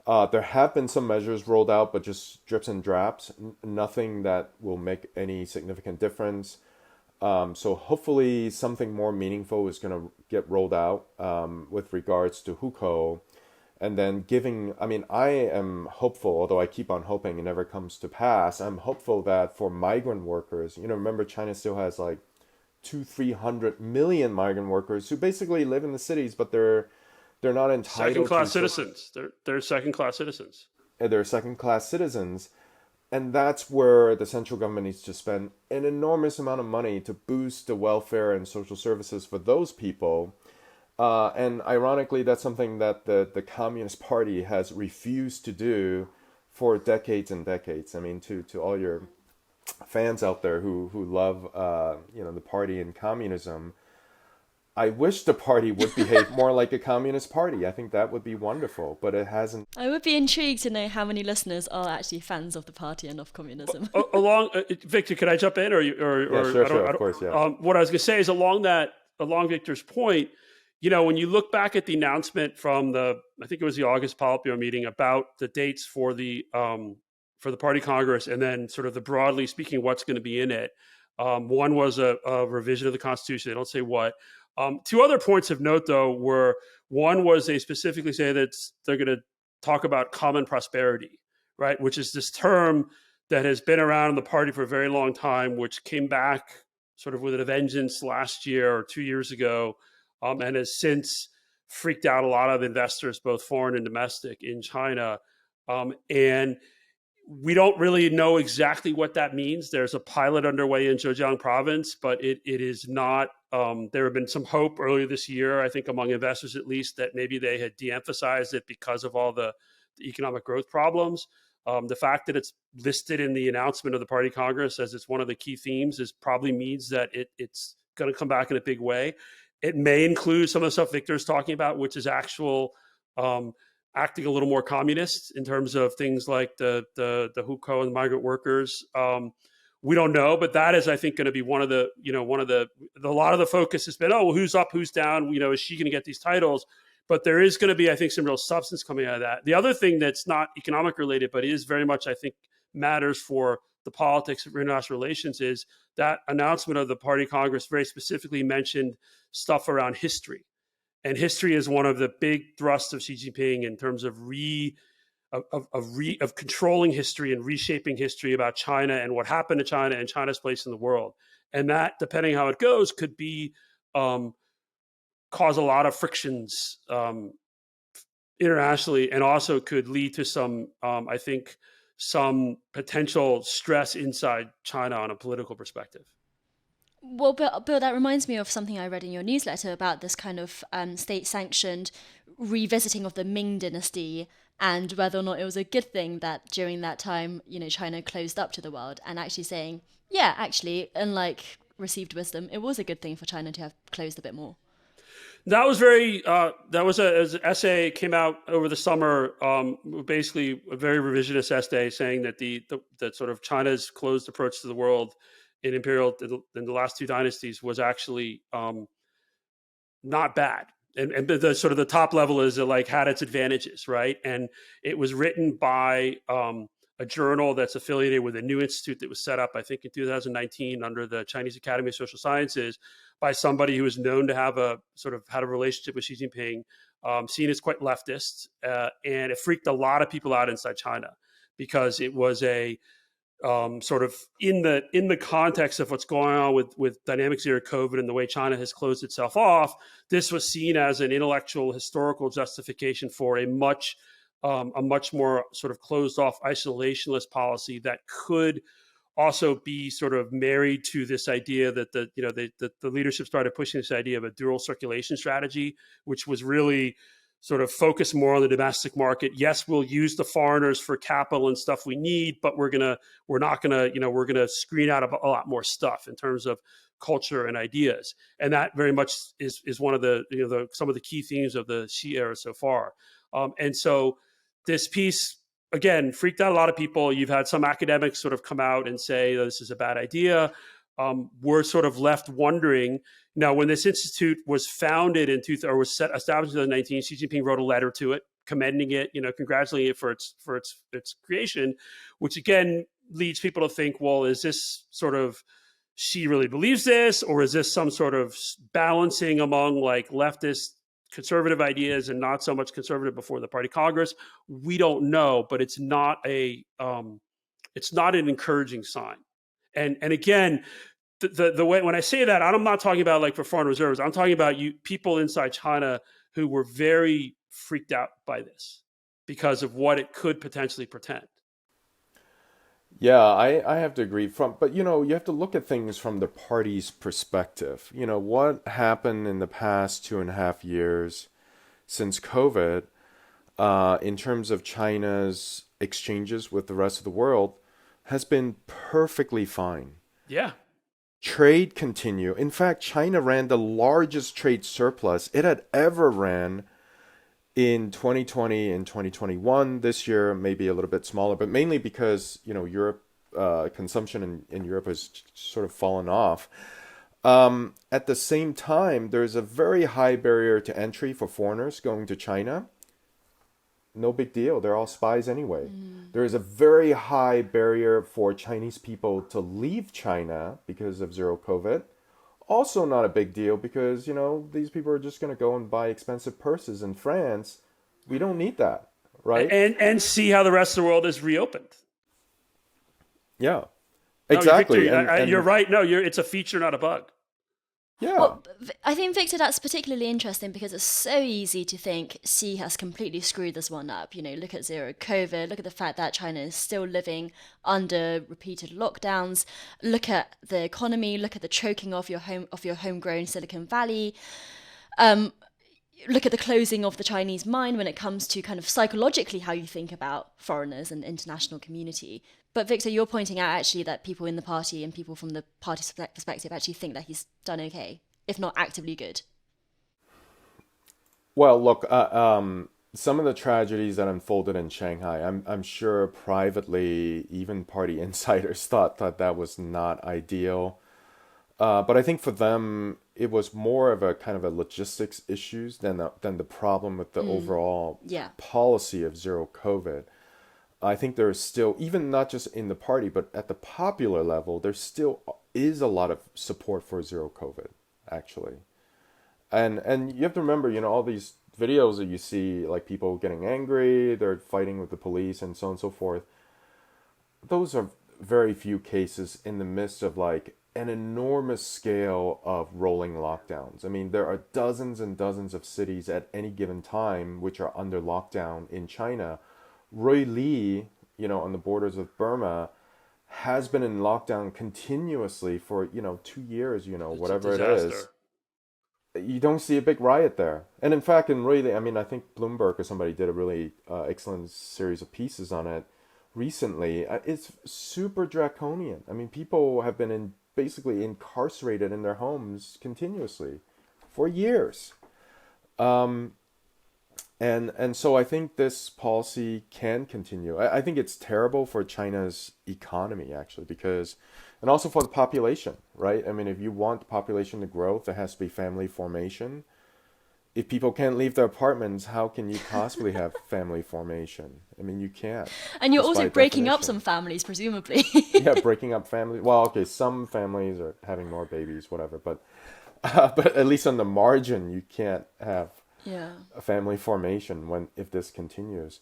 There have been some measures rolled out, but just drips and drabs. Nothing that will make any significant difference. So hopefully something more meaningful is going to get rolled out with regards to hukou. And then I am hopeful, although I keep on hoping it never comes to pass. I'm hopeful that for migrant workers, remember China still has like 200-300 million migrant workers who basically live in the cities, but they're not entitled second-class citizens. They're second-class citizens. They're second-class citizens. And that's where the central government needs to spend an enormous amount of money to boost the welfare and social services for those people. And ironically, that's something that the Communist Party has refused to do for decades and decades. I mean, to all your fans out there who love the party and communism, I wish the party would behave more like a communist party. I think that would be wonderful, but it hasn't. I would be intrigued to know how many listeners are actually fans of the party and of communism. Victor, can I jump in? Yeah, sure, of course, yeah. What I was going to say is along Victor's point, when you look back at the announcement from I think it was the August Politburo meeting about the dates for the party Congress, and then sort of the broadly speaking, what's going to be in it. One was a revision of the Constitution. They don't say what. Two other points of note, though, were one was they specifically say that they're going to talk about common prosperity, right? Which is this term that has been around in the party for a very long time, which came back sort of with a vengeance last year or 2 years ago, and has since freaked out a lot of investors, both foreign and domestic, in China. And we don't really know exactly what that means. There's a pilot underway in Zhejiang province, but it is not. There have been some hope earlier this year, I think among investors at least, that maybe they had de-emphasized it because of all the economic growth problems. The fact that it's listed in the announcement of the Party Congress as it's one of the key themes probably means that it's going to come back in a big way. It may include some of the stuff Victor's talking about, which is actual acting a little more communist in terms of things like the hukou and the migrant workers. We don't know, but that is, I think, going to be one of the a lot of the focus has been, who's up, who's down, is she going to get these titles? But there is going to be, I think, some real substance coming out of that. The other thing that's not economic related, but is very much, I think, matters for the politics of international relations is that announcement of the Party Congress very specifically mentioned stuff around history. And history is one of the big thrusts of Xi Jinping in terms of controlling history and reshaping history about China and what happened to China and China's place in the world. And that, depending how it goes, could be cause a lot of frictions internationally, and also could lead to some, I think, some potential stress inside China on a political perspective. Well, Bill, that reminds me of something I read in your newsletter about this kind of state-sanctioned revisiting of the Ming dynasty and whether or not it was a good thing that during that time, China closed up to the world, and actually saying, yeah, actually, unlike received wisdom, it was a good thing for China to have closed a bit more. That was an essay came out over the summer, basically a very revisionist essay saying that that sort of China's closed approach to the world in the last two dynasties was actually not bad. And the sort of the top level is it had its advantages, right? And it was written by a journal that's affiliated with a new institute that was set up, I think, in 2019 under the Chinese Academy of Social Sciences by somebody who is known to have had a relationship with Xi Jinping, seen as quite leftist, and it freaked a lot of people out inside China because it was a sort of in the context of what's going on with dynamic zero COVID and the way China has closed itself off. This was seen as an intellectual historical justification for a much more sort of closed off isolationist policy that could also be sort of married to this idea that the leadership started pushing this idea of a dual circulation strategy, which was really sort of focused more on the domestic market. Yes, we'll use the foreigners for capital and stuff we need, but we're gonna screen out a lot more stuff in terms of culture and ideas. And that very much is one of some of the key themes of the Xi era so far. And so this piece, again, freaked out a lot of people. You've had some academics sort of come out and say, oh, this is a bad idea. We're sort of left wondering. Now, when this institute was founded established in 2019, Xi Jinping wrote a letter to it, commending it, congratulating it for its creation, which again leads people to think, well, is this sort of Xi really believes this, or is this some sort of balancing among like leftist conservative ideas and not so much conservative before the party Congress? We don't know, but it's not an encouraging sign. And again, the way when I say that, I'm not talking about like for foreign reserves. I'm talking about people inside China who were very freaked out by this because of what it could potentially portend. Yeah, I have to agree. But you have to look at things from the party's perspective. What happened in the past 2.5 years since COVID, in terms of China's exchanges with the rest of the world, has been perfectly fine. Yeah. Trade continue. In fact, China ran the largest trade surplus it had ever ran in 2020 and 2021. This year, maybe a little bit smaller, but mainly because, Europe, consumption in Europe has sort of fallen off. At the same time, there's a very high barrier to entry for foreigners going to China. No big deal. They're all spies anyway. There is a very high barrier for Chinese people to leave China because of zero COVID. Also not a big deal because, these people are just going to go and buy expensive purses in France. We don't need that, right? And see how the rest of the world is reopened. Yeah, exactly. Victor, you're right. No, it's a feature, not a bug. Yeah. Well, I think, Victor, that's particularly interesting because it's so easy to think Xi has completely screwed this one up. Look at zero COVID, look at the fact that China is still living under repeated lockdowns, look at the economy, look at the choking of your homegrown Silicon Valley. Look at the closing of the Chinese mind when it comes to kind of psychologically how you think about foreigners and international community. But Victor, you're pointing out actually that people in the party and people from the party's perspective actually think that he's done okay, if not actively good. Well, look, some of the tragedies that unfolded in Shanghai, I'm sure privately, even party insiders thought that was not ideal. But I think for them, it was more of a kind of a logistics issues than the problem with the overall policy of zero COVID. I think there is still, even not just in the party, but at the popular level, there still is a lot of support for zero COVID, actually. And you have to remember, all these videos that you see, like people getting angry, they're fighting with the police and so on and so forth. Those are very few cases in the midst of like an enormous scale of rolling lockdowns. I mean, there are dozens and dozens of cities at any given time which are under lockdown in China. Ruili, on the borders of Burma, has been in lockdown continuously for, 2 years, whatever it is. You don't see a big riot there. And in fact, in Ruili, I think Bloomberg or somebody did a really excellent series of pieces on it recently. It's super draconian. People have been basically incarcerated in their homes continuously for years. And so I think this policy can continue. I think it's terrible for China's economy, actually, and also for the population, right? If you want the population to grow, there has to be family formation. If people can't leave their apartments, how can you possibly have family formation? You can't. And you're also breaking up some families, presumably. Yeah, breaking up families. Well, okay, some families are having more babies, whatever, but at least on the margin, you can't have a family formation if this continues.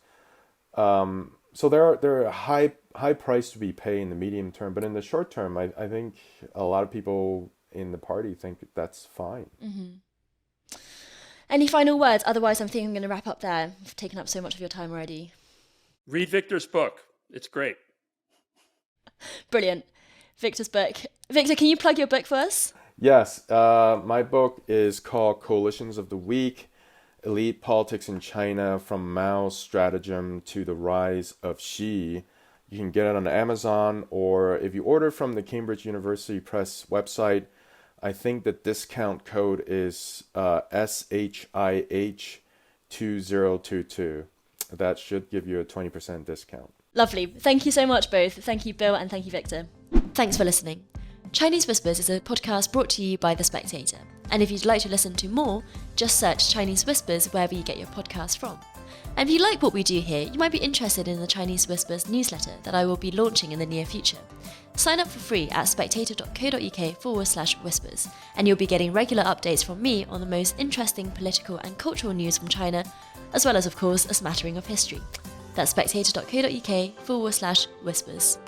So there are a high price to be paid in the medium term, but in the short term, I think a lot of people in the party think that's fine. Mm-hmm. Any final words? Otherwise, I'm thinking I'm going to wrap up there. I've taken up so much of your time already. Read Victor's book. It's great. Brilliant. Victor's book. Victor, can you plug your book for us? Yes, my book is called Coalitions of the Weak, Elite Politics in China from Mao's Stratagem to the Rise of Shih. You can get it on Amazon, or if you order from the Cambridge University Press website, I think the discount code is SHIH2022. That should give you a 20% discount. Lovely. Thank you so much, both. Thank you, Bill, and thank you, Victor. Thanks for listening. Chinese Whispers is a podcast brought to you by The Spectator. And if you'd like to listen to more, just search Chinese Whispers wherever you get your podcast from. And if you like what we do here, you might be interested in the Chinese Whispers newsletter that I will be launching in the near future. Sign up for free at spectator.co.uk/whispers, and you'll be getting regular updates from me on the most interesting political and cultural news from China, as well as, of course, a smattering of history. That's spectator.co.uk/whispers.